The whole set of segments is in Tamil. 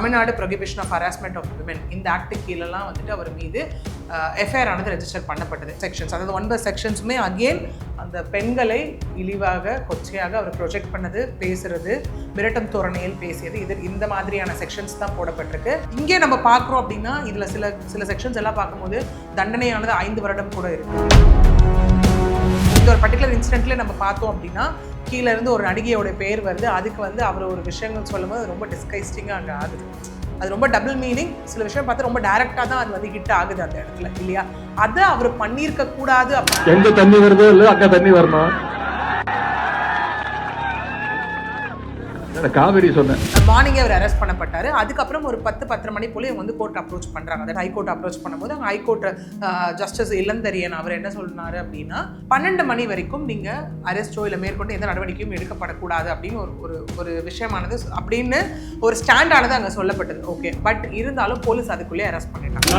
Tamil Nadu prohibition of harassment of women இந்த ஆக்ட் கீழெல்லாம் வந்துட்டு அவர் மீது எஃப்ஐஆர் ஆனது ரெஜிஸ்டர் பண்ணப்பட்டது. செக்ஷன்ஸ், அதாவது 9 செக்ஷன்ஸுமே அகெயின் அந்த பெண்களை இழிவாக கொச்சையாக அவர் ப்ரொஜெக்ட் பண்ணது, பேசுறது, மிரட்டும் தோரணையில் பேசியது, இது இந்த மாதிரியான செக்ஷன்ஸ் தான் போடப்பட்டிருக்கு. இங்கே நம்ம பார்க்குறோம் அப்படின்னா இதில் சில செக்ஷன்ஸ் எல்லாம் பார்க்கும்போது தண்டனையானது 5 வருடம் கூட இருக்கு. இந்த ஒரு பர்டிகுலர் இன்சிடென்ட்ல நம்ம பார்த்தோம் அப்படின்னா கீழே இருந்து ஒரு நடிகையோட பேர் வருது, அதுக்கு வந்து அவர் ஒரு விஷயங்கள் சொல்லும்போது ரொம்ப டிஸ்கஸ்டிங்காக அங்கே ஆகுது. அது ரொம்ப டபுள் மீனிங். சில விஷயம் பார்த்து ரொம்ப டைரக்டாக தான் அது வந்து ஹிட் ஆகுது அந்த இடத்துல, இல்லையா? அதை அவர் பண்ணியிருக்க கூடாது. எங்க தண்ணி வருதோ இல்லை அங்க தண்ணி வரணும். காவேரி சொன்னேன். மார்னிங்கே அவர் அரெஸ்ட் பண்ணப்பட்டாரு. அதுக்கப்புறம் ஒரு 10-10:30 மணி போல இவங்க வந்து கோர்ட் அப்ரோச் பண்றாங்க. அந்த ஹைகோர்ட் அப்ரோச் பண்ணும்போது அங்கே ஹைகோர்ட் ஜஸ்டிஸ் இளந்தரியன் அவர் என்ன சொன்னாரு அப்படின்னா 12 மணி வரைக்கும் நீங்க அரெஸ்டோ இல்லை மேற்கொண்டு எந்த நடவடிக்கையும் எடுக்கப்படக்கூடாது அப்படின்னு ஒரு விஷயமானது அப்படின்னு ஒரு ஸ்டாண்ட் ஆனது அங்கே சொல்லப்பட்டது. ஓகே, பட் இருந்தாலும் போலீஸ் அதுக்குள்ளே அரெஸ்ட் பண்ணிட்டாங்க.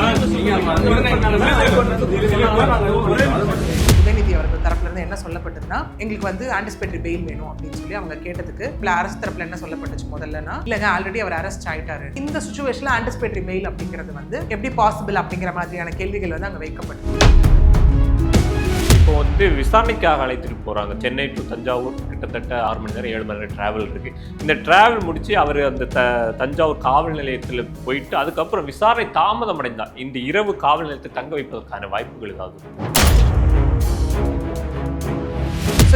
உதயநிதி அவர்கள் தரப்புல இருந்து என்ன சொல்லப்பட்டதுன்னா எங்களுக்கு வந்து ஆன்டிசிபேட்டரி பெயில் வேணும் அப்படின்னு சொல்லி அவங்க கேட்டதுக்கு அரசு தரப்புல என்ன சொல்லப்பட்டுச்சு முதல்லனா, இல்லங்க ஆல்ரெடி அவர் அரெஸ்ட் ஆயிட்டாரு, இந்த சிச்சுவேஷன்ல ஆன்டிசிபேட்டரி பெயில் அப்படிங்கிறது வந்து எப்படி பாசிபிள் அப்படிங்கிற மாதிரியான கேள்விகள் வந்து அங்க வைக்கப்பட்டது. இப்போ வந்து விசாரணைக்காக அழைத்துட்டு போறாங்க. சென்னை டு தஞ்சாவூர் கிட்டத்தட்ட 6 மணி நேரம் 7 மணி நேரம் டிராவல் இருக்கு. இந்த டிராவல் முடிச்சு அவர் அந்த தஞ்சாவூர் காவல் நிலையத்தில் போயிட்டு அதுக்கப்புறம் விசாரணை தாமதம் அடைந்தார். இந்த இரவு காவல் நிலையத்தை தங்க வைப்பதற்கான வாய்ப்புகள் ஏதாவது?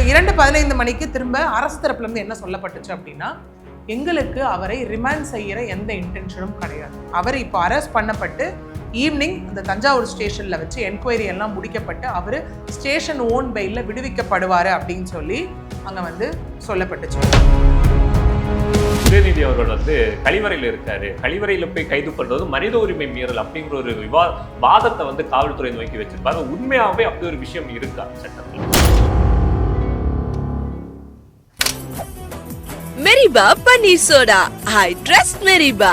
2:15 மணிக்கு திரும்ப அரசு தரப்புல இருந்து என்ன சொல்லப்பட்டுச்சு அப்படின்னா எங்களுக்கு அவரை ரிமாண்ட் செய்யற எந்த இன்டென்ஷனும் கிடையாது. அவர் இப்போ அரெஸ்ட் பண்ணப்பட்டு ஈவினிங் அந்த தஞ்சாவூர் ஸ்டேஷன்ல வச்சு என்கொயரி எல்லாம் முடிக்கப்பட்டு அவர் ஸ்டேஷன் ஓன் பெயில்ல விடுவிக்கப்படுவாரு அப்படின்னு சொல்லி அங்க வந்து சொல்லப்பட்டுச்சு. உதயநிதி அவர்கள் வந்து கழிவறையில் இருக்காரு, கழிவறையில் போய் கைது பண்றது மனித உரிமை மீறல் அப்படிங்கிற ஒரு வாதத்தை வந்து காவல்துறை நோக்கி வச்சிருப்பாங்க. உண்மையாகவே அப்படி ஒரு விஷயம் இருக்கா சட்டத்தில்? மெரிபா பன்னீர் சோடா, ஐ ட்ரஸ்ட் மெரிபா.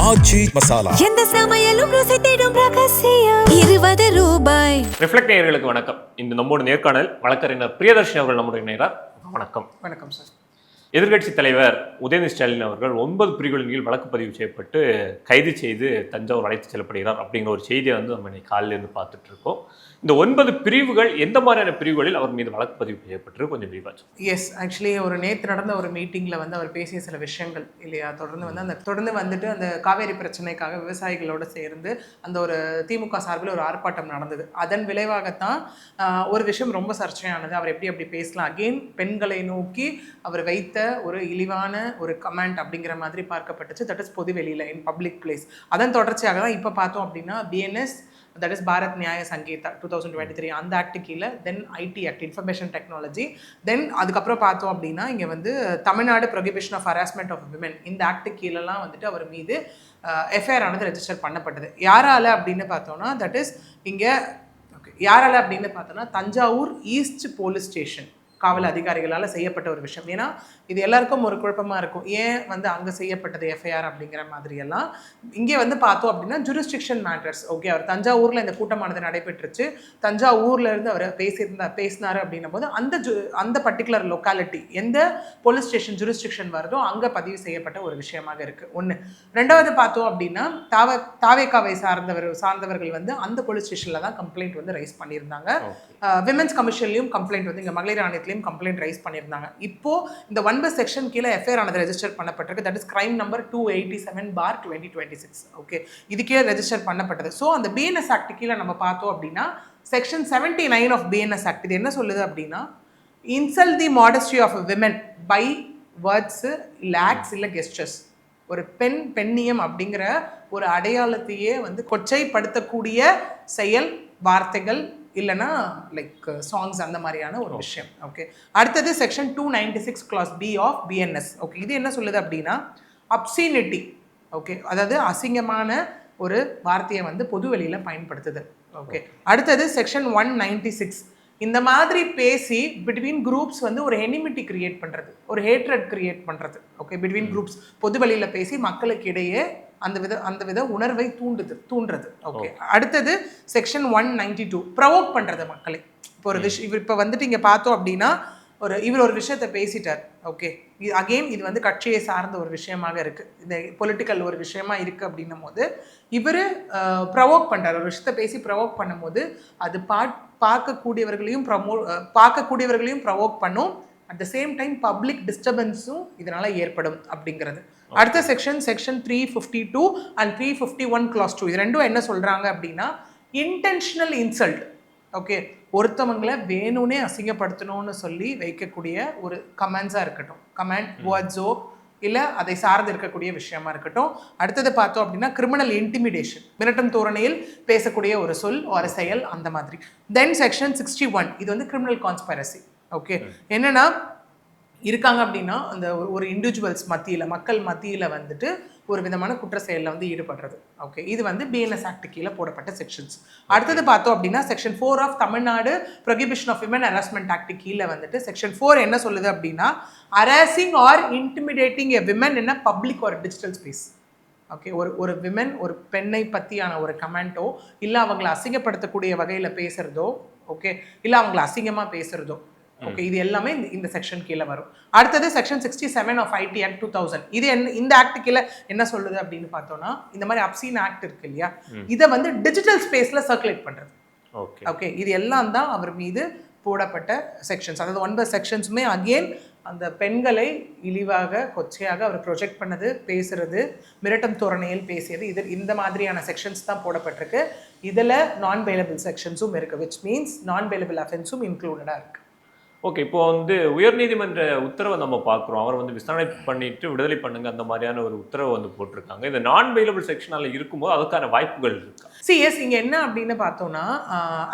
ஆச்சி மசாலா, எந்த சமையலும் ருசி தேடும் ரகசியம் 20 ரூபாய். ரிஃப்ளெக்ட் நேயர்களுக்கு வணக்கம். இந்த நம்மோட நேர்காணல் வழக்கறிஞர் பிரியதர்ஷினி அவர்கள் நம்முடைய நேரார். வணக்கம். வணக்கம் சார். எதிர்கட்சி தலைவர் உதயநிதி ஸ்டாலின் அவர்கள் 9 பிரிவுகளின் கீழ் வழக்கு பதிவு செய்யப்பட்டு கைது செய்து தஞ்சாவூர் அழைத்து செல்லப்படுகிறார் அப்படிங்கிற ஒரு செய்தியை வந்து நம்ம இன்னைக்கு காலையில இருந்து பார்த்துட்டு இருக்கோம். இந்த 9 பிரிவுகள் எந்த மாதிரியான பிரிவுகளில் அவர் மீது வழக்கு பதிவு செய்யப்பட்டு கொஞ்சம் விரிவாச்சு? எஸ், ஆக்சுவலி ஒரு நேற்று நடந்த ஒரு மீட்டிங்கில் வந்து அவர் பேசிய சில விஷயங்கள் இல்லையா, தொடர்ந்து வந்துட்டு அந்த காவேரி பிரச்சனைக்காக விவசாயிகளோடு சேர்ந்து அந்த ஒரு திமுக சார்பில் ஒரு ஆர்ப்பாட்டம் நடந்தது. அதன் விளைவாகத்தான் ஒரு விஷயம் ரொம்ப சர்ச்சையானது. அவர் அப்படி பேசலாம், அகெயின் பெண்களை நோக்கி அவர் வைத்த ஒரு இழிவான ஒரு கமெண்ட் அப்படிங்கிற மாதிரி பார்க்கப்பட்டுச்சு. தட் இஸ் பொது வெளியில், இன் பப்ளிக் பிளேஸ். அதன் தொடர்ச்சியாக தான் இப்போ பார்த்தோம் அப்படின்னா பிஎன்எஸ், தட் இஸ் பாரத் நியாய சங்கீதா 2023 அந்த ஆக்ட் கீழே, then IT act, information technology, then அதுக்கப்புறம் பார்த்தோம் அப்படின்னா இங்கே வந்து Tamil Nadu prohibition of harassment of women இந்த ஆக்ட் கீழெல்லாம் வந்துட்டு அவர் மீது எஃப்ஐஆர் ஆனது ரெஜிஸ்டர் பண்ணப்பட்டது. யாரால அப்படின்னு பார்த்தோம்னா தட் இஸ் இங்கே யாரால அப்படின்னு பார்த்தோம்னா தஞ்சாவூர் ஈஸ்ட் போலீஸ் ஸ்டேஷன் காவல் அதிகாரிகளால் செய்யப்பட்ட ஒரு விஷயம். ஏன்னா இது எல்லாருக்கும் ஒரு குழப்பமாக இருக்கும், ஏன் வந்து அங்கே செய்யப்பட்டது எஃப்ஐஆர் அப்படிங்கிற மாதிரியெல்லாம். இங்கே வந்து பார்த்தோம் அப்படின்னா ஜூரிஸ்டிக்ஷன் மேட்டர்ஸ். ஓகே, அவர் தஞ்சாவூரில் இந்த கூட்டமானது நடைபெற்றுச்சு, தஞ்சாவூர்ல இருந்து அவர் பேசினார் அப்படின்னும் போது அந்த பர்டிகுலர் லொக்காலிட்டி எந்த போலீஸ் ஸ்டேஷன் ஜூரிஸ்டிக்ஷன் வருதோ அங்கே பதிவு செய்யப்பட்ட ஒரு விஷயமாக இருக்குது. ஒன்று. ரெண்டாவது பார்த்தோம் அப்படின்னா தாவேகாவை சார்ந்தவர்கள் வந்து அந்த போலீஸ் ஸ்டேஷனில் தான் கம்ப்ளைண்ட் வந்து ரைஸ் பண்ணியிருந்தாங்க. விமென்ஸ் கமிஷன்லையும் கம்ப்ளைண்ட் வந்து இங்கே மகளிர் ஆணையத்திலையும் கம்ப்ளைண்ட் ரைஸ் பண்ணியிருந்தாங்க. இப்போ இந்த 9 செக்ஷன் கீழே எஃப்ஐஆர் ஆனது ரெஜிஸ்டர் பண்ணப்பட்டிருக்கு. That is crime number 287/2026. Okay, இதுக்கே ரெஜிஸ்டர் பண்ணப்பட்டது. ஸோ அந்த பிஎன்எஸ் ஆக்ட் கீழே நம்ம பார்த்தோம் அப்படின்னா செக்ஷன் 79 ஆஃப் பிஎன்எஸ் ஆக்ட் இது என்ன சொல்லுது அப்படின்னா insult the modesty of women by words, லாக்ஸ் இல்லை கெஸ்டர்ஸ். ஒரு பெண்ணியம் அப்படிங்கிற ஒரு அடையாளத்தையே வந்து கொச்சைப்படுத்தக்கூடிய செயல், வார்த்தைகள் இல்லைனா லைக் சாங்ஸ், அந்த மாதிரியான ஒரு விஷயம். ஓகே, அடுத்தது section 296 clause B of BNS. Okay, இது என்ன சொல்லுது அப்படின்னா அப்சீனிட்டி. ஓகே, அதாவது அசிங்கமான ஒரு வார்த்தையை வந்து பொது வெளியில் பயன்படுத்துது. ஓகே, அடுத்தது செக்ஷன் 196 இந்த மாதிரி பேசி பிட்வீன் குரூப்ஸ் வந்து ஒரு எனிமிட்டி கிரியேட் பண்ணுறது, ஒரு ஹேட்ரட் கிரியேட் பண்ணுறது. ஓகே, பிட்வீன் குரூப்ஸ் பொது வெளியில் பேசி மக்களுக்கு இடையே அந்த வித உணர்வை தூண்டுறது. ஓகே, அடுத்தது செக்ஷன் 192 ப்ரொவோக் பண்ணுறது மக்களை. இப்போ ஒரு விஷயம் இப்போ வந்துட்டு இங்கே பார்த்தோம் அப்படின்னா இவர் ஒரு விஷயத்தை பேசிட்டார். ஓகே, அகெயின் இது வந்து கட்சியை சார்ந்த ஒரு விஷயமாக இருக்குது, இந்த பொலிட்டிக்கல் ஒரு விஷயமா இருக்குது அப்படின்னும் போது இவர் ப்ரவோக் பண்ணுறார். ஒரு விஷயத்தை பேசி ப்ரவோக் பண்ணும்போது அது பார்க்கக்கூடியவர்களையும் ப்ரவோக் பண்ணும். At the same time public டிஸ்டர்பன்ஸும் இதனால் ஏற்படும் அப்படிங்கிறது. அடுத்த செக்ஷன் 352 and 351 clause 2. இது ரெண்டும் என்ன சொல்கிறாங்க அப்படின்னா, இன்டென்ஷனல் இன்சல்ட். ஓகே, ஒருத்தவங்களை வேணும்னே அசிங்கப்படுத்தணும்னு சொல்லி வைக்கக்கூடிய ஒரு கமெண்ட்ஸாக இருக்கட்டும், கமெண்ட் வேர்ட்ஸோ இல்லை அதை சார்ந்து இருக்கக்கூடிய விஷயமா இருக்கட்டும். அடுத்தது பார்த்தோம் அப்படின்னா கிரிமினல் இன்டிமிடேஷன், மிரட்டும் தோரணையில் பேசக்கூடிய ஒரு சொல் ஒரு செயல், அந்த மாதிரி. தென் செக்ஷன் 61, இது வந்து கிரிமினல் கான்ஸ்பைரசி. ஓகே, என்னன்னா இருக்காங்க அப்படின்னா அந்த ஒரு இண்டிவிஜுவல்ஸ் மத்தியில், மக்கள் மத்தியில் வந்துட்டு ஒரு விதமான குற்ற செயலில் வந்து ஈடுபடுறது. ஓகே, இது வந்து பிஎன்எஸ் ஆக்ட் கீழே போடப்பட்ட செக்ஷன்ஸ். அடுத்தது பார்த்தோம் அப்படின்னா section 4 of Tamil Nadu prohibition of women harassment act கீழே வந்துட்டு செக்ஷன் 4 என்ன சொல்லுது அப்படின்னா, harassing or intimidating a women in a public or digital space. Okay, ஒரு விமன் ஒரு பெண்ணை பற்றியான ஒரு கமெண்ட்டோ இல்லை அவங்களை அசிங்கப்படுத்தக்கூடிய வகையில் பேசுகிறதோ, ஓகே, இல்லை அவங்களை அசிங்கமாக பேசுகிறதோ, ஓகே, இது எல்லாமே இந்த செக்ஷன் கீழே வரும். அடுத்தது செக்ஷன் 67 ஆஃப் ஐடி ஆக்ட் 2000. இது இந்த ஆக்ட் கீழே என்ன சொல்லுது அப்படின்னு பார்த்தோம்னா, இந்த மாதிரி அப்சீன் ஆக்ட் இருக்கு இல்லையா, இதை வந்து டிஜிட்டல் ஸ்பேஸ்ல சர்க்குலேட் பண்றது. ஓகே, இது எல்லாம் தான் அவர் மீது போடப்பட்ட செக்ஷன்ஸ். அதாவது 9 செக்ஷன்ஸுமே அகெயின் அந்த பெண்களை இழிவாக கொச்சையாக அவர் ப்ரொஜெக்ட் பண்ணது, பேசுறது, மிரட்டும் தோரணையில் பேசியது, இது இந்த மாதிரியான செக்ஷன்ஸ் தான் போடப்பட்டிருக்கு. இதில் நான் பெயிலபிள் செக்ஷன்ஸும் இருக்குது, விச் மீன்ஸ் நான் பெயிலபிள் அஃபென்ஸும் இன்க்ளூடடாக இருக்குது. ஓகே, இப்போ வந்து உயர்நீதிமன்ற உத்தரவை நம்ம பார்க்குறோம். அவர் வந்து விசாரணை பண்ணிட்டு விடுதலை பண்ணுங்க அந்த மாதிரியான ஒரு உத்தரவை வந்து போட்டிருக்காங்க. இந்த நான் பெயிலபிள் செக்ஷனால இருக்கும்போது அதுக்கான வாய்ப்புகள் இருக்கா? எஸ், இங்கே என்ன அப்படின்னு பார்த்தோம்னா,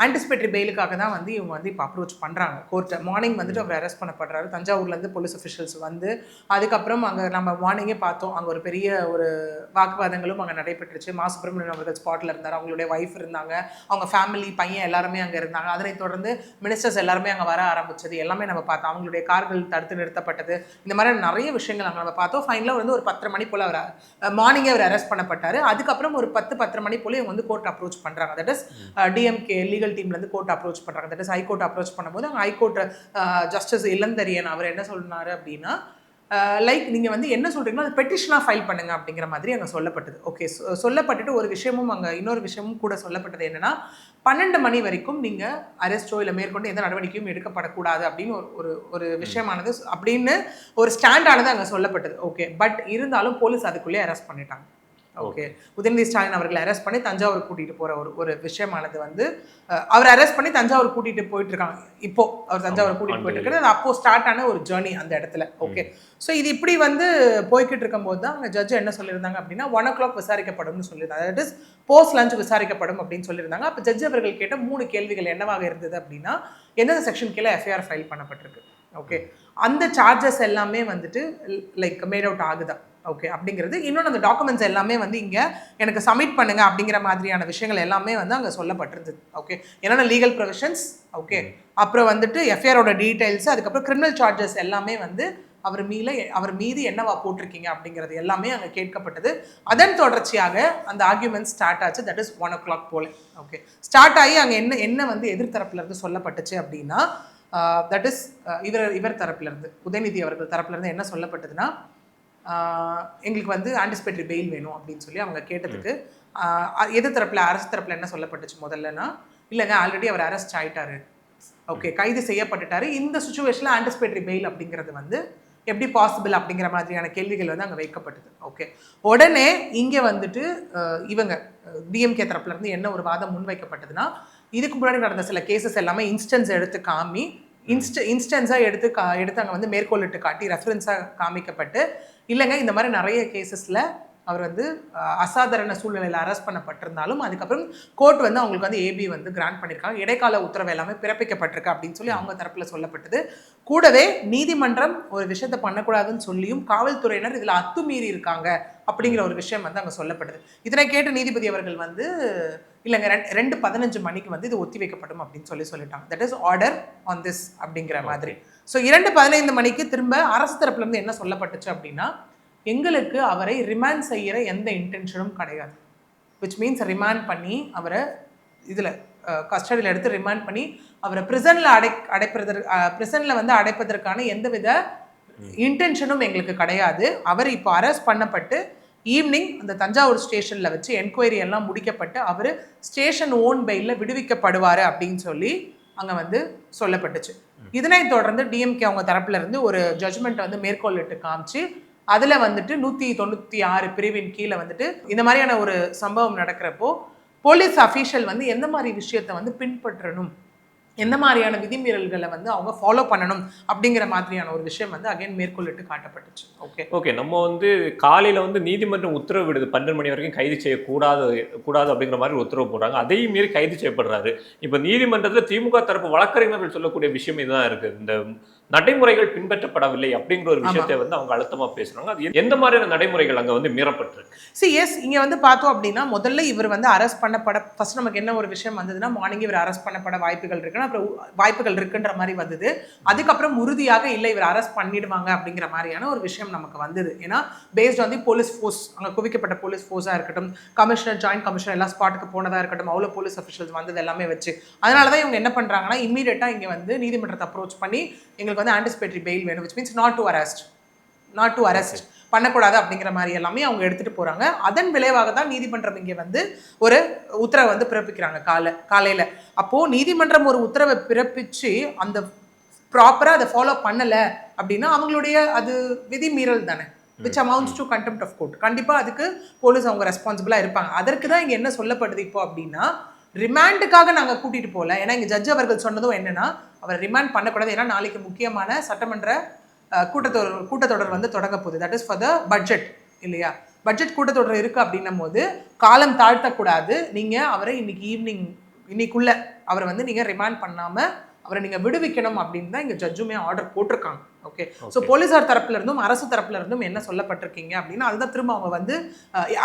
ஆன்டிசிபேட்டரி பெயிலுக்காக தான் வந்து இவங்க வந்து இப்போ அப்ரோச் பண்ணுறாங்க கோர்ட்டை. மார்னிங் வந்துட்டு அவர் அரெஸ்ட் பண்ணப்படுறாரு. தஞ்சாவூர்லேருந்து போலீஸ் அஃபிஷியல்ஸ் வந்து அதுக்கப்புறம் அங்கே நம்ம மார்னிங்கே பார்த்தோம், அங்கே ஒரு பெரிய ஒரு வாக்குவாதங்களும் அங்கே நடைபெற்றுச்சு. மா சுப்பிரமணியன் அவர்கள் ஸ்பாட்டில் இருந்தார், அவங்களுடைய ஒய்ஃப் இருந்தாங்க, அவங்க ஃபேமிலி பையன் எல்லாருமே அங்கே இருந்தாங்க. அதனைத் தொடர்ந்து மினிஸ்டர்ஸ் எல்லாருமே அங்கே வர ஆரம்பிச்சது எல்லாமே நம்ம பார்த்தோம். அவங்களுடைய கார்கள் தடுத்து நிறுத்தப்பட்டது, இந்த மாதிரி நிறைய விஷயங்கள் அங்கே நம்ம பார்த்தோம். ஃபைனலாக வந்து ஒரு 10:30 மணி போல் அவர் மார்னிங்கே அவர் அரெஸ்ட் பண்ணப்பட்டார். அதுக்கப்புறம் ஒரு 10-10:30 மணி போல் இவங்க வந்து கோர்ட் அப்ரோச் பண்ணுறாங்க. தட் இஸ் டிஎம்கே லீகல் டீம்லேருந்து கோர்ட் அப்ரோச் பண்ணுறாங்க. தட் இஸ் ஹைகோர்ட் அப்ரோச் பண்ணும்போது அங்கே ஹைகோர்ட் ஜஸ்டிஸ் இளந்தரியன் அவர் என்ன சொன்னார் அப்படின்னா, லைக் நீங்கள் வந்து என்ன சொல்கிறீங்களோ அது பெட்டிஷனாக ஃபைல் பண்ணுங்க அப்படிங்கிற மாதிரி அங்கே சொல்லப்பட்டது. ஓகே, சொல்லப்பட்டுட்டு ஒரு விஷயமும் அங்கே இன்னொரு விஷயமும் கூட சொல்லப்பட்டது என்னென்னா, 12 மணி வரைக்கும் நீங்கள் அரெஸ்டோ இல்லை மேற்கொண்டு எந்த நடவடிக்கையும் எடுக்கப்படக்கூடாது அப்படின்னு ஒரு விஷயமானது அப்படின்னு ஒரு ஸ்டாண்டானது அங்கே சொல்லப்பட்டது. ஓகே, பட் இருந்தாலும் போலீஸ் அதுக்குள்ளேயே அரெஸ்ட் பண்ணிட்டாங்க. ஓகே, உதயநிதி ஸ்டாலின் அவர்களை அரெஸ்ட் பண்ணி தஞ்சாவூர் கூட்டிகிட்டு போகிற ஒரு விஷயமானது வந்து அவர் அரெஸ்ட் பண்ணி தஞ்சாவூர் கூட்டிகிட்டு போயிட்டு இருக்காங்க. இப்போ அவர் தஞ்சாவூர் கூட்டிகிட்டு போயிட்டு இருக்கிறது அது அப்போ ஸ்டார்ட் ஆன ஒரு ஜேர்னி அந்த இடத்துல. ஓகே, ஸோ இது இப்படி வந்து போய்கிட்டு இருக்கும்போது தான் அங்கே ஜட்ஜ் என்ன சொல்லியிருந்தாங்க அப்படின்னா 1 o'clock விசாரிக்கப்படும்னு சொல்லியிருந்தாங்க. தட் இஸ் போஸ்ட் லஞ்ச் விசாரிக்கப்படும் அப்படின்னு சொல்லியிருந்தாங்க. அப்போ ஜட்ஜ் அவர்கள் கேட்ட 3 கேள்விகள் என்னவாக இருந்தது அப்படின்னா, எந்தெந்த செக்ஷன் கீழே எஃப்ஐஆர் ஃபைல் பண்ணப்பட்டிருக்கு, ஓகே, அந்த சார்ஜஸ் எல்லாமே வந்துட்டு லைக் மேட் அவுட் ஆகுதா, ஓகே, அப்படிங்கிறது. இன்னொன்று அந்த டாக்குமெண்ட்ஸ் எல்லாமே வந்து இங்கே எனக்கு சப்மிட் பண்ணுங்க அப்படிங்கிற மாதிரியான விஷயங்கள் எல்லாமே வந்து அங்கே சொல்லப்பட்டிருந்தது. ஓகே, என்னென்ன லீகல் ப்ரொவிஷன்ஸ், ஓகே, அப்புறம் வந்துட்டு எஃப்ஐஆரோட டீடைல்ஸ், அதுக்கப்புறம் கிரிமினல் சார்ஜஸ் எல்லாமே வந்து அவர் மீது என்னவா போட்டிருக்கீங்க அப்படிங்கிறது எல்லாமே அங்கே கேட்கப்பட்டது. அதன் தொடர்ச்சியாக அந்த ஆர்கியூமெண்ட் ஸ்டார்ட் ஆச்சு. தட் இஸ் 1 o'clock போல. ஓகே, ஸ்டார்ட் ஆகி அங்கே என்ன வந்து எதிர்த்தரப்புலேருந்து சொல்லப்பட்டுச்சு அப்படின்னா, தட் இஸ் இவர் தரப்புலேருந்து உதயநிதி அவர்கள் தரப்புலேருந்து என்ன சொல்லப்பட்டதுன்னா, எங்களுக்கு வந்து ஆன்டிசிபேட்டரி பெயில் வேணும் அப்படின்னு சொல்லி அவங்க கேட்டதுக்கு எதிர்த்தரப்பில் அரசு தரப்பில் என்ன சொல்லப்பட்டுச்சு முதல்லன்னா, இல்லைங்க ஆல்ரெடி அவர் அரெஸ்ட் ஆகிட்டாரு, ஓகே, கைது செய்யப்பட்டுட்டாரு, இந்த சுச்சுவேஷனில் ஆன்டிசிபேட்டரி பெயில் அப்படிங்கிறது வந்து எப்படி பாசிபிள் அப்படிங்கிற மாதிரியான கேள்விகள் வந்து அங்கே வைக்கப்பட்டது. ஓகே, உடனே இங்கே வந்துட்டு இவங்க டிஎம்கே தரப்புலேருந்து என்ன ஒரு வாதம் முன்வைக்கப்பட்டதுன்னா, இதுக்கு முன்னாடி நடந்த சில கேசஸ் எல்லாமே இன்ஸ்டன்ஸ் எடுத்து காமி இன்ஸ்டன்ஸாக எடுத்து அங்கே வந்து மேற்கோளிட்டு காட்டி ரெஃபரன்ஸாக காமிக்கப்பட்டு, இல்லைங்க இந்த மாதிரி நிறைய கேசஸில் அவர் வந்து அசாதாரண சூழ்நிலையில் அரெஸ்ட் பண்ணப்பட்டிருந்தாலும் அதுக்கப்புறம் கோர்ட் வந்து அவங்களுக்கு வந்து ஏபி வந்து கிராண்ட் பண்ணியிருக்காங்க, இடைக்கால உத்தரவு எல்லாமே பிறப்பிக்கப்பட்டிருக்கு அப்படின்னு சொல்லி அவங்க தரப்பில் சொல்லப்பட்டது. கூடவே நீதிமன்றம் ஒரு விஷயத்தை பண்ணக்கூடாதுன்னு சொல்லியும் காவல்துறையினர் இதில் அத்துமீறி இருக்காங்க அப்படிங்கிற ஒரு விஷயம் வந்து அங்கே சொல்லப்பட்டது. இதனை கேட்ட நீதிபதி அவர்கள் வந்து இல்லைங்க 2:15 மணிக்கு வந்து இது ஒத்தி வைக்கப்படும் அப்படின்னு சொல்லிட்டாங்க. That is order on this அப்படிங்கிற மாதிரி. ஸோ 2:15 மணிக்கு திரும்ப அரசு தரப்புலேருந்து என்ன சொல்லப்பட்டுச்சு அப்படின்னா, எங்களுக்கு அவரை ரிமாண்ட் செய்கிற எந்த இன்டென்ஷனும் கிடையாது, விச் மீன்ஸ் ரிமாண்ட் பண்ணி அவரை இதில் கஸ்டடியில் எடுத்து ரிமாண்ட் பண்ணி அவரை பிரிசனில் வந்து அடைப்பதற்கான எந்தவித இன்டென்ஷனும் எங்களுக்கு கிடையாது. அவர் இப்போ அரெஸ்ட் பண்ணப்பட்டு ஈவினிங் அந்த தஞ்சாவூர் ஸ்டேஷனில் வச்சு என்கொயரி எல்லாம் முடிக்கப்பட்டு அவர் ஸ்டேஷன் ஓன் பெயிலில் விடுவிக்கப்படுவார் அப்படின்னு சொல்லி அங்கே வந்து சொல்லப்பட்டுச்சு. இதனைத் தொடர்ந்து டிஎம்கே அவங்க தரப்புல இருந்து ஒரு ஜட்ஜ்மெண்ட் வந்து மேற்கோளிட்டு காமிச்சு அதில் வந்துட்டு 196 பிரிவின் கீழே வந்துட்டு இந்த மாதிரியான ஒரு சம்பவம் நடக்கிறப்போ போலீஸ் அஃபீஷியல் வந்து எந்த மாதிரி விஷயத்தை வந்து பின்பற்றணும், எந்த மாதிரியான விதிமீறல்களை வந்து அவங்க ஃபாலோ பண்ணணும் அப்படிங்கிற மாதிரியான ஒரு விஷயம் வந்து அகைன் மேற்கொள்ளிட்டு காட்டப்பட்டுச்சு. ஓகே நம்ம வந்து காலையில் வந்து நீதிமன்றம் உத்தரவு விடுது 12 மணி வரைக்கும் கைது செய்யக்கூடாது அப்படிங்கிற மாதிரி உத்தரவு போடுறாங்க. அதையும் மீறி கைது செய்யப்படுறாரு. இப்போ நீதிமன்றத்தில் திமுக தரப்பு வழக்கறிஞர்கள் சொல்லக்கூடிய விஷயம் இதுதான் இருக்குது, இந்த நடைமுறைகள் பின்பற்றப்படவில்லை அப்படிங்கிற ஒரு விஷயத்தை வந்து அவங்க அழுத்தமா பேசுறாங்க. அது எந்த மாதிரியான நடைமுறைகள் அங்க வந்து மீறப்பட்டிருக்கு? எஸ், இங்க வந்து பார்த்தோம் அப்படின்னா முதல்ல இவர் வந்து அரெஸ்ட் பண்ணப்பட ஃபர்ஸ்ட் நமக்கு என்ன ஒரு விஷயம் வந்ததுன்னா மார்னிங் இவர் அரெஸ்ட் பண்ணப்பட வாய்ப்புகள் இருக்குன்னா அப்புறம் வாய்ப்புகள் இருக்குன்ற மாதிரி வந்தது. அதுக்கப்புறம் உறுதியாக இல்லை இவர் அரெஸ்ட் பண்ணிடுவாங்க அப்படிங்கிற மாதிரியான ஒரு விஷயம் நமக்கு வந்தது. ஏன்னா based on the police force, அங்கே குவிக்கப்பட்ட போலீஸ் ஃபோர்ஸாக இருக்கட்டும், கமிஷனர் ஜாயின்ட் கமிஷனர் எல்லா ஸ்பாட்டுக்கு போனதாக இருக்கட்டும், அவ்வளோ போலீஸ் அஃபிஷியல்ஸ் வந்தது எல்லாமே வச்சு அதனால தான் இவங்க என்ன பண்ணுறாங்கன்னா இம்மீடியட்டாக இங்கே வந்து நீதிமன்றத்தை அப்ரோச் பண்ணி எங்களுக்கு வந்து ஆன்டிசிபேட்டரி பெயில் வேணும், which means not to arrest பண்ணக்கூடாது அப்படிங்கிற மாதிரி எல்லாமே அவங்க எடுத்துகிட்டு போகிறாங்க. அதன் விளைவாக தான் நீதிமன்றம் இங்கே வந்து ஒரு உத்தரவை வந்து பிறப்பிக்கிறாங்க காலையில். அப்போது நீதிமன்றம் ஒரு உத்தரவை பிறப்பிச்சு அந்த ப்ராப்பராக அதை ஃபாலோ பண்ணலை அப்படின்னா அவங்களுடைய அது விதிமீறல் தானே, which amounts to contempt of court. கண்டிப்பாக அதுக்கு போலீஸ் அவங்க ரெஸ்பான்சிபிளாக இருப்பாங்க. அதற்கு தான் இங்கே என்ன சொல்லப்படுது இப்போ அப்படின்னா ரிமாண்டுக்காக நாங்கள் கூட்டிகிட்டு போகல. ஏன்னா இங்கே ஜட்ஜ் அவர்கள் சொன்னதும் என்னென்னா அவர் ரிமாண்ட் பண்ணக்கூடாது, ஏன்னா நாளைக்கு முக்கியமான சட்டமன்ற கூட்டத்தொடர் வந்து தொடங்க போகுது. That is for the budget இல்லையா, பட்ஜெட் கூட்டத்தொடர் இருக்குது அப்படின்னும் போது காலம் தாழ்த்தக்கூடாது, நீங்கள் அவரை இன்னைக்குள்ள அவரை வந்து நீங்கள் ரிமாண்ட் பண்ணாமல் அவரை நீங்கள் விடுவிக்கணும் அப்படின்னு தான் இங்கே ஜட்ஜுமே ஆர்டர் போட்டிருக்காங்க. ஓகே, ஸோ போலீஸார் தரப்புல இருந்தும் அரசு தரப்புல இருந்தும் என்ன சொல்லப்பட்டிருக்கீங்க அப்படின்னா அதுதான் திரும்ப அவங்க வந்து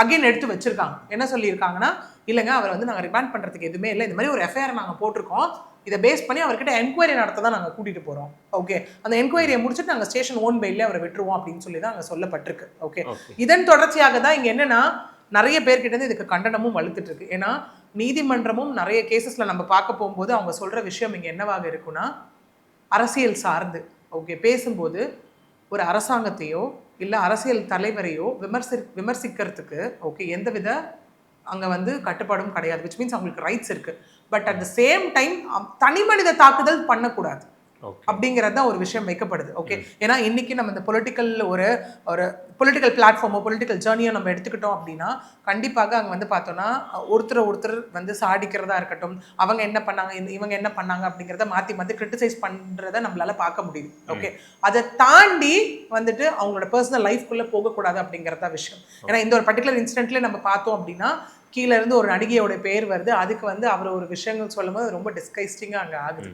அகைன் எடுத்து வச்சிருக்காங்க. என்ன சொல்லியிருக்காங்கன்னா இல்லைங்க அவர் வந்து நாங்கள் ரிமாண்ட் பண்ணுறதுக்கு எதுவுமே இல்லை, இந்த மாதிரி ஒரு எஃப்ஐஆர் நாங்கள் போட்டிருக்கோம், இதை பேஸ் பண்ணி அவர்கிட்ட என்கொயரி நடத்த தான் நாங்கள் கூட்டிகிட்டு போகிறோம். ஓகே, அந்த என்கொயரியை முடிச்சுட்டு நாங்கள் ஸ்டேஷன் ஓன் பெயிலே அவரை விட்டுருவோம் அப்படின்னு சொல்லி தான் அங்கே சொல்லப்பட்டிருக்கு. ஓகே, இதன் தொடர்ச்சியாக தான் இங்கே என்னென்னா நிறைய பேர்கிட்ட இதுக்கு கண்டனமும் வலுத்துட்டு இருக்கு. ஏன்னா நீதிமன்றமும் நிறைய கேசஸில் நம்ம பார்க்க போகும்போது அவங்க சொல்கிற விஷயம் இங்கே என்னவாக இருக்குன்னா அரசியல் சார்ந்து ஓகே பேசும்போது ஒரு அரசாங்கத்தையோ இல்லை அரசியல் தலைவரையோ விமர்சிக்கிறதுக்கு ஓகே எந்தவித அங்கே வந்து கட்டுப்பாடும் கிடையாது, விச் மீன்ஸ் அவங்களுக்கு ரைட்ஸ் இருக்குது. But at the same time தனி மனித தாக்குதல் பண்ணக்கூடாது அப்படிங்கிறது தான் ஒரு விஷயம் வைக்கப்படுது. ஓகே, ஏன்னா இன்னைக்கு நம்ம இந்த ஒரு பொலிட்டிக்கல் பிளாட்ஃபார்மோ பொலிட்டிக்கல் ஜேர்னியோ நம்ம எடுத்துக்கிட்டோம் அப்படின்னா கண்டிப்பாக அங்கே வந்து பார்த்தோன்னா ஒருத்தர் வந்து சாடிக்கிறதா இருக்கட்டும், அவங்க என்ன பண்ணாங்க இவங்க என்ன பண்ணாங்க அப்படிங்கிறத மாற்றி கிரிட்டிசைஸ் பண்ணுறதை நம்மளால பார்க்க முடியுது. ஓகே, அதை தாண்டி வந்துட்டு அவங்களோட பர்சனல் லைஃப்குள்ளே போகக்கூடாது அப்படிங்கிறதா விஷயம். ஏன்னா இந்த ஒரு பர்டிகுலர் இன்சிடென்ட்லேயே நம்ம பார்த்தோம் அப்படின்னா கீழே இருந்து ஒரு நடிகையோட பேர் வருது, அதுக்கு வந்து அவர் ஒரு விஷயங்கள் சொல்லும் போது ரொம்ப டிஸ்கஸ்டிங்காக அங்கே ஆகுது.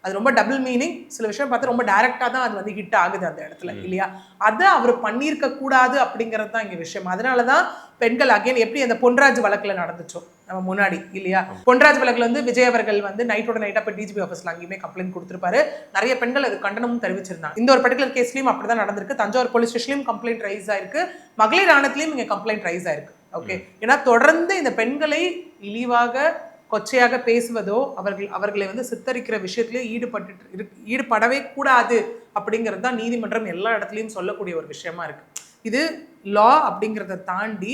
அது ரொம்ப டபுள் மீனிங், சில விஷயம் பார்த்து ரொம்ப டைரக்டாக தான் அது வந்து ஹிட் ஆகுது அந்த இடத்துல இல்லையா. அதை அவர் பண்ணியிருக்க கூடாது அப்படிங்கிறது தான் இங்கே விஷயம். அதனால தான் பெண்கள் அகைன் எப்படி அந்த பொன்ராஜ் வழக்கில் நடந்துச்சோ நம்ம முன்னாடி இல்லையா, பொன்ராஜ் வழக்கில் வந்து விஜய் அவர்கள் வந்து நைட்டோட நைட்டாக இப்போ டிஜிபி ஆஃபீஸில் அங்கேயுமே கம்ப்ளைண்ட் கொடுத்துருப்பாரு, நிறைய பெண்கள் அது கண்டனமும் தெரிவிச்சிருந்தாங்க. இந்த ஒரு பர்டிகுலர் கேஸ்லையும் அப்படி தான் நடந்திருக்கு. தஞ்சாவூர் போலீஸ் ஸ்டேஷன்லையும் கம்ப்ளைண்ட் ரைஸ் ஆயிருக்கு, மகளிர் ஆணையத்திலையும் இங்கே கம்ப்ளைண்ட் ரைஸ் ஆயிருக்கு. ஓகே, ஏன்னா தொடர்ந்து இந்த பெண்களை இழிவாக கொச்சையாக பேசுவதோ அவர்களை வந்து சித்தரிக்கிற விஷயத்திலே ஈடுபடவே கூடாது அப்படிங்கிறது தான் நீதிமன்றம் எல்லா இடத்துலையும் சொல்லக்கூடிய ஒரு விஷயமா இருக்கு. இது லா அப்படிங்கிறத தாண்டி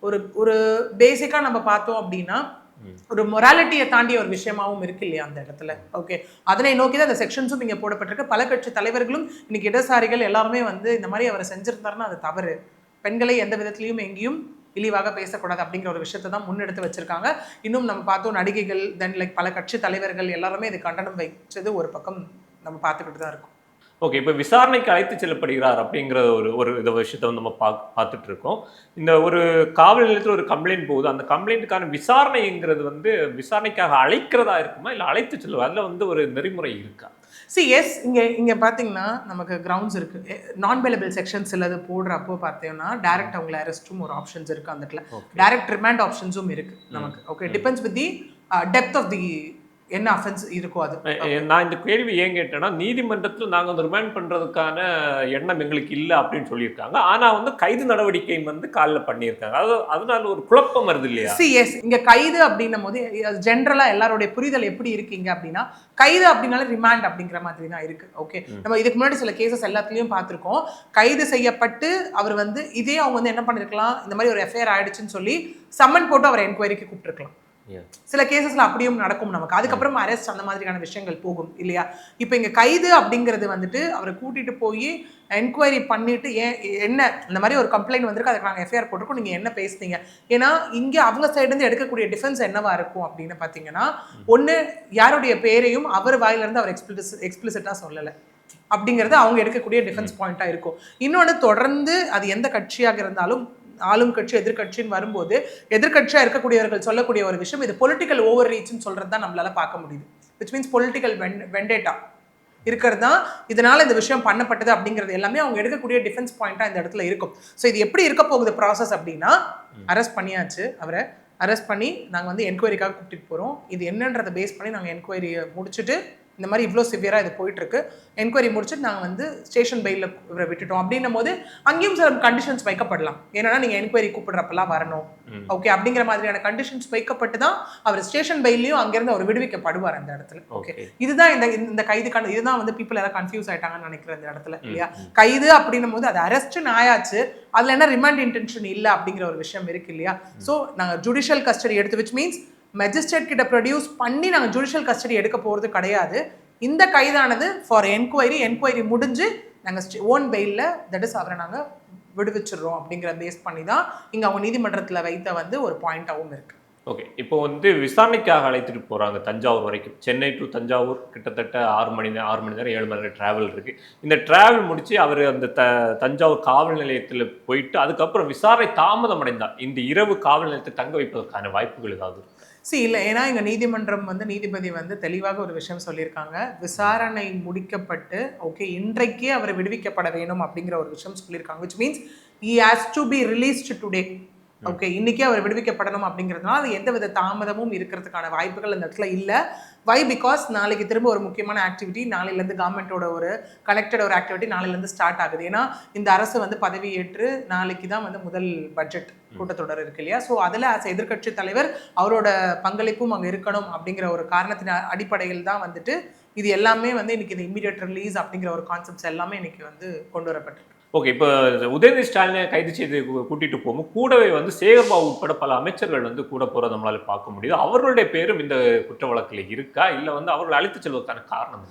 ஒரு பேசிக்காக நம்ம பார்த்தோம் அப்படின்னா ஒரு மொராலிட்டியை தாண்டிய ஒரு விஷயமாவும் இருக்கு இல்லையா அந்த இடத்துல. ஓகே, அதனை நோக்கி தான் அந்த செக்ஷன்ஸும் இங்கே போடப்பட்டிருக்கு. பல கட்சி தலைவர்களும் இன்னைக்கு இடதுசாரிகள் எல்லாருமே வந்து இந்த மாதிரி அவரை செஞ்சிருந்தாருன்னா அது தவறு, பெண்களை எந்த விதத்திலையும் எங்கேயும் இழிவாக பேசக்கூடாது அப்படிங்கிற ஒரு விஷயத்தை தான் முன்னெடுத்து வச்சிருக்காங்க. இன்னும் நம்ம பார்த்தோம் நடிகைகள் தென் பல கட்சி தலைவர்கள் எல்லாருமே இது கண்டனம் வைச்சது ஒரு பக்கம் நம்ம பார்த்துக்கிட்டு தான் இருக்கோம். ஓகே, இப்போ விசாரணைக்கு அழைத்து செல்லப்படுகிறார் அப்படிங்கிற ஒரு இந்த விஷயத்தை வந்து நம்ம பார்த்துட்டு இருக்கோம். இந்த ஒரு காவல் நிலையத்தில் ஒரு கம்ப்ளைண்ட் போகுது, அந்த கம்ப்ளைண்ட்டுக்கான விசாரணைங்கிறது வந்து விசாரணைக்காக அழைக்கிறதா இருக்குமா இல்லை அழைத்து செல்லுவா, அதில் வந்து ஒரு நெறிமுறை இருக்கா? எஸ், இங்கே பார்த்தீங்கன்னா நமக்கு கிரவுண்ட்ஸ் இருக்குது, நான் பெயிலபிள் செக்ஷன்ஸ் சிலது போடுறப்போ பார்த்தீங்கன்னா டைரக்ட் அவங்களை அரெஸ்ட்டும் ஒரு ஆப்ஷன்ஸ் இருக்குது, அந்த இடத்துல டைரக்ட் ரிமாண்ட் ஆப்ஷன்ஸும் இருக்குது நமக்கு. Okay, depends with the depth of the என்ன அஃபென்ஸ் இருக்கோ அது. நான் இந்த கேள்வி ஏன் கேட்டேன்னா, நீதிமன்றத்தில் நாங்கள் வந்து ரிமாண்ட் பண்ணுறதுக்கான எண்ணம் எங்களுக்கு இல்லை அப்படின்னு சொல்லியிருக்காங்க. ஆனால் வந்து கைது நடவடிக்கை வந்து காலில் பண்ணியிருக்காங்க. அதனால ஒரு குழப்பம் வருது இல்லையா? எஸ், இங்கே கைது அப்படின்னும் போது ஜென்ரலாக எல்லாருடைய புரிதல் எப்படி இருக்கீங்க அப்படின்னா, கைது அப்படின்னாலே ரிமாண்ட் அப்படிங்கிற மாதிரி தான் இருக்கு. ஓகே, நம்ம இதுக்கு முன்னாடி சில கேசஸ் எல்லாத்துலேயும் பார்த்துருக்கோம். கைது செய்யப்பட்டு அவர் வந்து இதே அவங்க வந்து என்ன பண்ணிருக்கலாம், இந்த மாதிரி ஒரு எஃப்ஐஆர் ஆயிடுச்சுன்னு சொல்லி சம்மன் போட்டு அவர் என்கொயரிக்கு கூப்பிட்டுருக்கலாம். சில கேசஸ்ல அப்படியும் நடக்கும் நமக்கு. அதுக்கப்புறம் அரெஸ்ட் அந்த மாதிரியான விஷயங்கள் போகும் இல்லையா? இப்போ இங்க கைது அப்படிங்கிறது வந்துட்டு அவரை கூட்டிட்டு போய் என்கொயரி பண்ணிட்டு என்ன இந்த மாதிரி ஒரு கம்ப்ளைண்ட் வந்திருக்கு, அதுக்கு நாங்கள் எஃப்ஐஆர் போட்டிருக்கோம், நீங்க என்ன பேசுனீங்க. ஏன்னா இங்க அவங்க சைடு இருந்து எடுக்கக்கூடிய டிஃபென்ஸ் என்னவா இருக்கும் அப்படின்னு பாத்தீங்கன்னா, ஒண்ணு யாருடைய பேரையும் அவர் வாயில இருந்து அவர் எக்ஸ்பிளிசிட்டா சொல்லலை அப்படிங்கிறது அவங்க எடுக்கக்கூடிய டிஃபென்ஸ் பாயிண்டா இருக்கும். இன்னொன்று, தொடர்ந்து அது எந்த கட்சியாக இருந்தாலும் ஆளும் கட்சி எதிர்கட்சின்னு வரும்போது எதிர்கட்சியா இருக்கக்கூடியவர்கள் சொல்லக்கூடிய ஒரு விஷயம், இது பொலிட்டிக்கல் ஓவர் ரீச்னு சொல்றது தான் நம்மளால பார்க்க முடியுது. விச் மீன்ஸ் பொலிட்டிக்கல் வெண்டேட்டா இருக்கிறது தான் இதனால இந்த விஷயம் பண்ணப்பட்டது அப்படிங்கிறது எல்லாமே அவங்க எடுக்கக்கூடிய டிஃபென்ஸ் பாயிண்டா இந்த இடத்துல இருக்கும். ஸோ இது எப்படி இருக்க போகுது ப்ராசஸ் அப்படின்னா, அரெஸ்ட் பண்ணியாச்சு, அவரை அரெஸ்ட் பண்ணி நாங்கள் வந்து என்கொயரிக்காக கூப்பிட்டு போகிறோம். இது என்னன்றதை பேஸ் பண்ணி நாங்கள் என்கொயரியை முடிச்சுட்டு இந்த மாதிரி இவ்வளோ சிவியராக இது போயிட்டுருக்கு, என்கொயரி முடிச்சுட்டு நாங்கள் வந்து ஸ்டேஷன் பெயிலில் இவரை விட்டுட்டோம் அப்படின்னும் போது அங்கேயும் சில கண்டிஷன்ஸ் வைக்கப்படலாம். ஏன்னா நீங்கள் என்கொயரி கூப்பிடுறப்பெல்லாம் வரணும், ஓகே, அப்படிங்கிற மாதிரியான கண்டிஷன்ஸ் வைக்கப்பட்டு தான் அவர் ஸ்டேஷன் பெயிலையும் அங்கேருந்து அவர் விடுவிக்கப்படுவார் அந்த இடத்துல. ஓகே, இதுதான் இந்த கைதுக்கான, இதுதான் வந்து பீப்புள் எல்லாம் கன்ஃபியூஸ் ஆயிட்டாங்கன்னு நினைக்கிறேன் இந்த இடத்துல இல்லையா? கைது அப்படின்னும் போது அது அரெஸ்ட்னு ஆயாச்சு, அதில் என்ன ரிமாண்ட் இன்டென்ஷன் இல்லை அப்படிங்கிற ஒரு விஷயம் இருக்கு இல்லையா? ஸோ நாங்கள் ஜுடிஷியல் கஸ்டடி எடுத்து, விச் மீன்ஸ் மெஜிஸ்ட்ரேட் கிட்ட ப்ரொடியூஸ் பண்ணி நாங்கள் ஜுடிஷியல் கஸ்டடி எடுக்க போகிறது கிடையாது. இந்த கைதானது ஃபார் என்கொயரி முடிஞ்சு நாங்கள் ஓன் பெயிலில் தட் இஸ் அவரை நாங்கள் விடுவிச்சிடுறோம் அப்படிங்கிற பேஸ் பண்ணி தான் இங்கே அவங்க நீதிமன்றத்தில் வைத்த வந்து ஒரு பாயிண்டாகவும் இருக்கு. ஓகே, இப்போ வந்து விசாரணைக்காக அழைத்துட்டு போகிறாங்க தஞ்சாவூர் வரைக்கும். சென்னை டு தஞ்சாவூர் கிட்டத்தட்ட 6 மணி நேரம் 7 மணி நேரம் ட்ராவல் இருக்குது. இந்த ட்ராவல் முடித்து அவர் அந்த தஞ்சாவூர் காவல் நிலையத்தில் போயிட்டு அதுக்கப்புறம் விசாரணை தாமதம் அடைந்தால் இந்த இரவு காவல் நிலையத்தை தங்க வைப்பதற்கான வாய்ப்புகள் ஏதாவது? இல்லை, ஏன்னா எங்கள் நீதிமன்றம் வந்து நீதிபதி வந்து தெளிவாக ஒரு விஷயம் சொல்லியிருக்காங்க. விசாரணை முடிக்கப்பட்டு ஓகே இன்றைக்கே அவர் விடுவிக்கப்பட வேணும் அப்படிங்கிற ஒரு விஷயம் சொல்லியிருக்காங்க. Which means he has to be released today. Okay, இன்னைக்கே அவர் விடுவிக்கப்படணும் அப்படிங்கிறதுனால அது எந்த வித தாமதமும் இருக்கிறதுக்கான வாய்ப்புகள் அந்த இடத்துல இல்லை. வை? பிகாஸ் நாளைக்கு திரும்ப ஒரு முக்கியமான ஆக்டிவிட்டி, நாளையிலேருந்து கவர்மெண்ட்டோட ஒரு கனெக்டட் ஒரு ஆக்டிவிட்டி நாளையிலேருந்து ஸ்டார்ட் ஆகுது. ஏன்னா இந்த அரசு வந்து பதவி ஏற்று நாளைக்கு தான் வந்து முதல் பட்ஜெட் கூட்டத்தொடர் இருக்கு இல்லையா? ஸோ அதில் எதிர்கட்சி தலைவர் அவரோட பங்களிப்பும் அங்கே இருக்கணும் அப்படிங்கிற ஒரு காரணத்தின் அடிப்படையில் தான் வந்துட்டு இது எல்லாமே வந்து இன்னைக்கு இந்த இமீடியட் ரிலீஸ் அப்படிங்கிற ஒரு கான்செப்ட்ஸ் எல்லாமே இன்னைக்கு வந்து கொண்டு வரப்பட்டிருக்கு. ஓகே, இப்போ உதயநிதி ஸ்டாலினை கைது செய்து கூட்டிட்டு போகும்போது கூடவே வந்து சேகர்பாபு உட்பட பல அமைச்சர்கள் வந்து கூட போகிறத நம்மளால பார்க்க முடியுது. அவர்களுடைய பேரும் இந்த குற்ற வழக்கில் இருக்கா, இல்லை வந்து அவர்களை அழைத்து செல்வதற்கான காரணம்?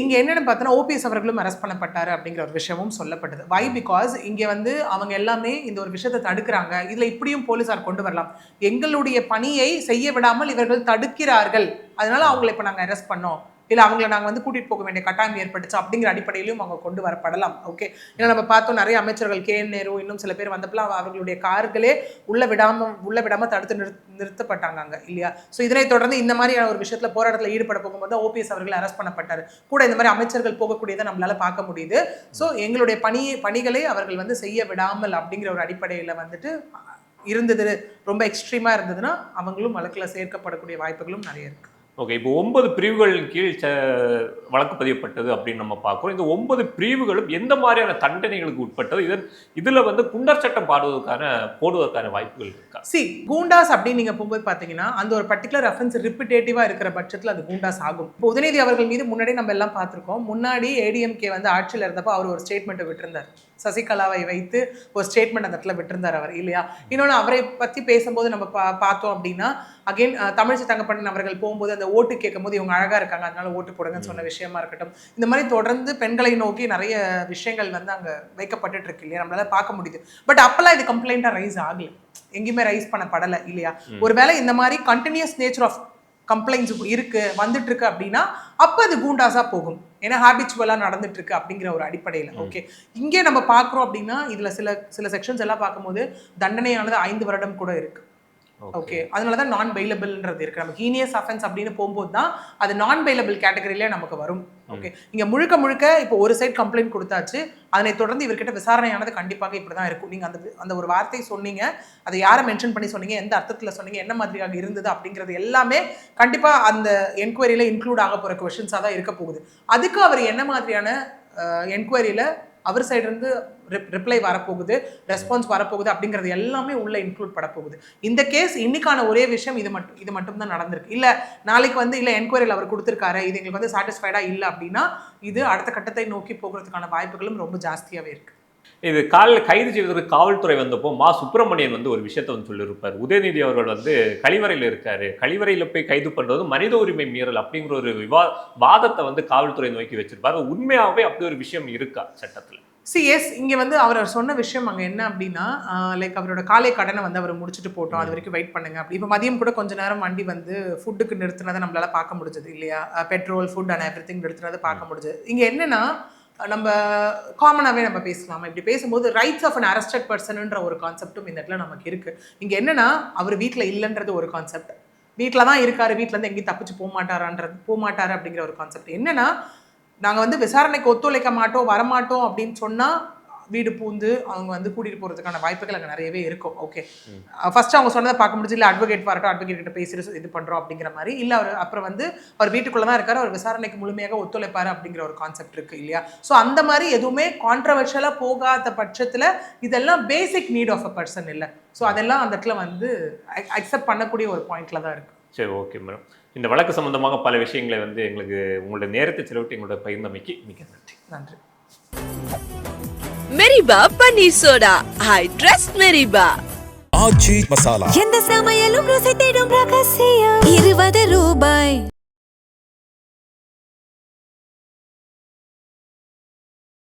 இங்கே என்னென்னு பார்த்தோன்னா ஓபிஎஸ் அவர்களும் அரெஸ்ட் பண்ணப்பட்டாரு அப்படிங்கிற ஒரு விஷயமும் சொல்லப்பட்டது. வை? பிகாஸ் இங்கே வந்து அவங்க எல்லாமே இந்த ஒரு விஷயத்தை தடுக்கிறாங்க. இதில் இப்படியும் போலீஸார் கொண்டு வரலாம், எங்களுடைய பணியை செய்ய விடாமல் இவர்கள் தடுக்கிறார்கள், அதனால அவங்களை இப்போ நாங்கள் அரெஸ்ட் பண்ணோம், இல்லை அவங்களை நாங்கள் வந்து கூட்டிகிட்டு போக வேண்டிய கட்டாயம் ஏற்பட்டுச்சு அப்படிங்கிற அடிப்படையிலும் அவங்க கொண்டு வரப்படலாம். ஓகே, ஏன்னா நம்ம பார்த்தோம் நிறைய அமைச்சர்கள் KN நேரு இன்னும் சில பேர் வந்தப்பெல்லாம் அவர்களுடைய கார்களே உள்ள விடாமல் தடுத்து நிறுத்தப்பட்டாங்க அங்கே இல்லையா? ஸோ இதனை தொடர்ந்து இந்த மாதிரியான ஒரு விஷயத்தில் போராட்டத்தில் ஈடுபட போகும்போது ஓபிஎஸ் அவர்கள் அரெஸ்ட் பண்ணப்பட்டார். கூட இந்த மாதிரி அமைச்சர்கள் போகக்கூடியதை நம்மளால பார்க்க முடியுது. ஸோ எங்களுடைய பணிகளை அவர்கள் வந்து செய்ய விடாமல் அப்படிங்கிற ஒரு அடிப்படையில் வந்துட்டு இருந்தது, ரொம்ப எக்ஸ்ட்ரீமாக இருந்ததுன்னா அவங்களும் வழக்கில் சேர்க்கப்படக்கூடிய வாய்ப்புகளும் நிறைய இருக்குது. ஓகே, இப்போ 9 பிரிவுகளின் கீழ் வழக்கு பதியப்பட்டது அப்படின்னு நம்ம பார்க்குறோம். இந்த 9 பிரிவுகளும் எந்த மாதிரியான தண்டனைகளுக்கு உட்பட்டது? இதில் வந்து குண்டர் சட்டம் போடுவதற்கான வாய்ப்புகள் இருக்கா? கூண்டாஸ் அப்படின்னு நீங்கள் போகும்போது பார்த்தீங்கன்னா அந்த ஒரு பர்டிகுலர் அஃபென்ஸ் ரிப்பிட்டேட்டிவாக இருக்கிற பட்சத்தில் அது கூண்டாஸ் ஆகும். இப்போ உதயநிதி அவர்கள் மீது முன்னாடி நம்ம எல்லாம் பார்த்துருக்கோம். முன்னாடி ADMK வந்து ஆட்சியில் இருந்தப்போ அவர் ஒரு ஸ்டேட்மெண்ட்டை விட்டுருந்தார், சசிகலாவை வைத்து ஒரு ஸ்டேட்மெண்ட் அந்த இடத்துல விட்டுருந்தார் அவர் இல்லையா? இன்னொன்று அவரை பற்றி பேசும்போது நம்ம பார்த்தோம் அப்படின்னா அகெயின் தமிழிசை தங்கப்பன் அவர்கள் போகும்போது அந்த ஓட்டு கேட்கும் போது இவங்க அழகாக இருக்காங்க அதனால ஓட்டு போடுங்கன்னு சொன்ன விஷயமா இருக்கட்டும், இந்த மாதிரி தொடர்ந்து பெண்களை நோக்கி நிறைய விஷயங்கள் வந்து அங்கே வைக்கப்பட்டு இருக்கு இல்லையா, நம்மளால பார்க்க முடியுது. பட் அப்பெல்லாம் இது கம்ப்ளைண்ட்டாக ரைஸ் ஆகலை, எங்கேயுமே ரைஸ் பண்ணப்படலை இல்லையா? ஒருவேளை இந்த மாதிரி கண்டினியூஸ் நேச்சர் ஆஃப் கம்ப்ளைண்ட்ஸ் வந்துட்டு இருக்கு அப்படின்னா அப்போ அது கூண்டாஸா போகும், ஏன்னா ஹேபிச்சுவலாக நடந்துட்டு இருக்கு அப்படிங்கிற ஒரு அடிப்படையில். ஓகே, இங்கே நம்ம பார்க்குறோம் அப்படின்னா இதில் சில செக்ஷன்ஸ் எல்லாம் பார்க்கும்போது தண்டனையானது 5 வருடம் கூட இருக்கு. ஓகே, அதனால தான் நான் பெயிலபிள்ன்றது இருக்கு. நம்ம ஹீனியஸ் அஃபென்ஸ் அப்படின்னு போகும்போது தான் அது நான் பெயிலபிள் கேட்டகரியிலே நமக்கு வரும். ஓகே, இங்க முழுக்க முழுக்க இப்போ ஒரு சைடு கம்ப்ளைண்ட் கொடுத்தாச்சு, அதனை தொடர்ந்து இவர்கிட்ட விசாரணையானது கண்டிப்பாக இப்படிதான் இருக்கும். நீங்க அந்த ஒரு வார்த்தை சொன்னீங்க, அதை யாரை மென்ஷன் பண்ணி சொன்னீங்க, எந்த அர்த்தத்துல சொன்னீங்க, என்ன மாதிரியாக இருந்தது அப்படிங்கிறது எல்லாமே கண்டிப்பா அந்த என்கொயரியில இன்க்ளூட் ஆக போற கொஸ்டின்ஸா தான் இருக்க போகுது. அதுக்கு அவர் என்ன மாதிரியான என்கொயரியில அவர் சைடு இருந்து ரிப்ளை வரப்போகுது, ரெஸ்பான்ஸ் வரப்போகுது அப்படிங்கிறது எல்லாமே உள்ள இன்க்ளூட் பட போகுது. இந்த கேஸ் இன்னைக்கான ஒரே விஷயம் இது மட்டும் தான் நடந்திருக்கு. இல்ல நாளைக்கு வந்து இல்ல என்கொயரியில் அவர் கொடுத்துருக்காரு, இது எங்களுக்கு வந்து சாட்டிஸ்ஃபைடா இல்லை அப்படின்னா இது அடுத்த கட்டத்தை நோக்கி போகிறதுக்கான வாய்ப்புகளும் ரொம்ப ஜாஸ்தியாவே இருக்கு. இது காலையில் கைது செய்வதற்கு காவல்துறை வந்தப்போ மா சுப்பிரமணியன் வந்து ஒரு விஷயத்த வந்து சொல்லியிருப்பார். உதயநிதி அவர்கள் வந்து கழிவறையில் இருக்காரு, கழிவறையில் போய் கைது பண்றது மனித உரிமை மீறல் அப்படிங்கிற ஒரு வாதத்தை வந்து காவல்துறை நோக்கி வச்சிருப்பாரு. உண்மையாவே அப்படி ஒரு விஷயம் இருக்கா சட்டத்துல? எஸ், இங்க வந்து அவர் சொன்ன விஷயம் அங்க என்ன அப்படின்னா, லைக் அவரோட காலை கடனை வந்து அவர் முடிச்சுட்டு போட்டோம், அது வரைக்கும் வெயிட் பண்ணுங்க அப்படி. இப்போ மதியம் கூட கொஞ்ச நேரம் வண்டி வந்து ஃபுட்டுக்கு நிறுத்தினதை நம்மளால பார்க்க முடிஞ்சது இல்லையா, petrol food and everything நிறுத்தினதை பார்க்க முடிஞ்சது. இங்க என்னன்னா, நம்ம காமனாகவே நம்ம பேசலாமா, இப்படி பேசும்போது ரைட்ஸ் ஆஃப் அன் அரெஸ்டட் பர்சன்ன்ற ஒரு கான்செப்டும் இந்த இடத்துல நமக்கு இருக்கு. இங்க என்னன்னா, அவர் வீட்டில் இல்லைன்றது ஒரு கான்செப்ட், வீட்டில் தான் இருக்காரு, வீட்டிலேருந்து எங்கேயும் தப்பிச்சு போக மாட்டாரு அப்படிங்கிற ஒரு கான்செப்ட். என்னன்னா, நாங்கள் வந்து விசாரணைக்கு ஒத்துழைக்க மாட்டோம், வரமாட்டோம் அப்படின்னு சொன்னால் வீடு பூந்து அவங்க வந்து கூட்டிகிட்டு போகிறதுக்கான வாய்ப்புகள் அங்கே நிறையவே இருக்கும். ஓகே, ஃபர்ஸ்ட் அவங்க சொன்னதை பார்க்க முடிஞ்சு, இல்லை அட்வொகேட் வரட்டும், அட்வொகேட் கிட்ட பேசிட்டு இது பண்ணுறோம் அப்படிங்கிற மாதிரி, இல்லை அவர் அப்புறம் வந்து அவர் வீட்டுக்குள்ளே தான் இருக்காரு, அவர் விசாரணைக்கு முழுமையாக ஒத்துழைப்பாரு அப்படிங்கிற ஒரு கான்செப்ட் இருக்குது இல்லையா. ஸோ அந்த மாதிரி எதுவுமே கான்ட்ரவர்ஷியலாக போகாத பட்சத்தில் இதெல்லாம் basic need of a person இல்லை. ஸோ அதெல்லாம் அந்த இடத்துல வந்து அக்செப்ட் பண்ணக்கூடிய ஒரு பாயிண்ட்ல தான் இருக்குது. சரி, ஓகே மேடம். இந்த வழக்கு சம்பந்தமாக பல விஷயங்களை வந்து எங்களுக்கு உங்களோட நேரத்தை செலவிட்டு எங்களோட பகிர்ந்தமைக்கு மிக நன்றி. நன்றி. மெரிபா பன்னீர் சோடா, ஐ ட்ரஸ்ட் மெரிபா. ஆச்சி மசாலா. எந்த சமையலும் ருசி தேடும் ரகசியம் 20 ரூபாய்.